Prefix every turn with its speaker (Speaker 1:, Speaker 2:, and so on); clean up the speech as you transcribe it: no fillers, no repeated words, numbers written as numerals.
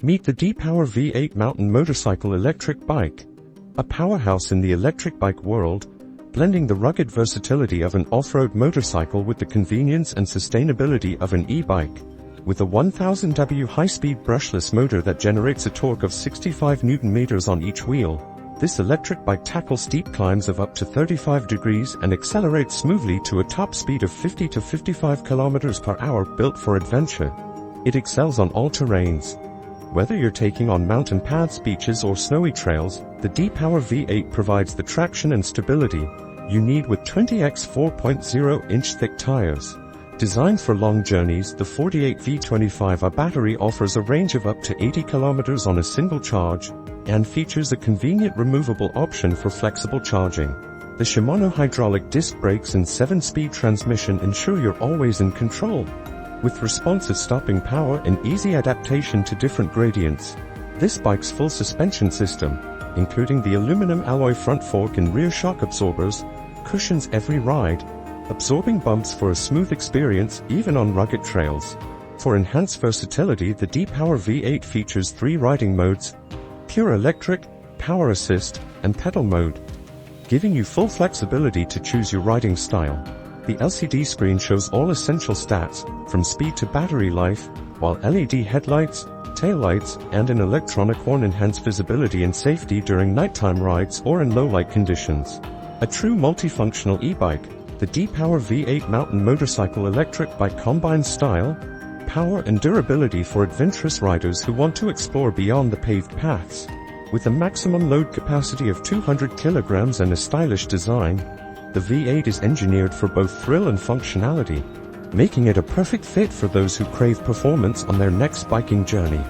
Speaker 1: Meet the DEEPOWER V8 mountain motorcycle electric bike. A powerhouse in the electric bike world, blending the rugged versatility of an off-road motorcycle with the convenience and sustainability of an e-bike. With a 1000W high-speed brushless motor that generates a torque of 65 Nm on each wheel, this electric bike tackles steep climbs of up to 35 degrees and accelerates smoothly to a top speed of 50 to 55 km/h, built for adventure. It excels on all terrains. Whether you're taking on mountain paths, beaches or snowy trails, the DEEPOWER V8 provides the traction and stability you need with 20x 4.0-inch thick tires. Designed for long journeys, the 48V 25AH battery offers a range of up to 80 km on a single charge, and features a convenient removable option for flexible charging. The SHIMANO hydraulic disc brakes and 7-speed transmission ensure you're always in control, with responsive stopping power and easy adaptation to different gradients. This bike's full suspension system, including the aluminum alloy front fork and rear shock absorbers, cushions every ride, absorbing bumps for a smooth experience even on rugged trails. For enhanced versatility, the DEEPOWER V8 features 3 riding modes: pure electric, power assist, and pedal mode, giving you full flexibility to choose your riding style. The LCD screen shows all essential stats, from speed to battery life, while LED headlights, taillights, and an electronic horn enhance visibility and safety during nighttime rides or in low-light conditions. A true multifunctional e-bike, the DEEPOWER V8 mountain motorcycle electric bike combines style, power and durability for adventurous riders who want to explore beyond the paved paths. With a maximum load capacity of 200 kilograms and a stylish design, the V8 is engineered for both thrill and functionality, making it a perfect fit for those who crave performance on their next biking journey.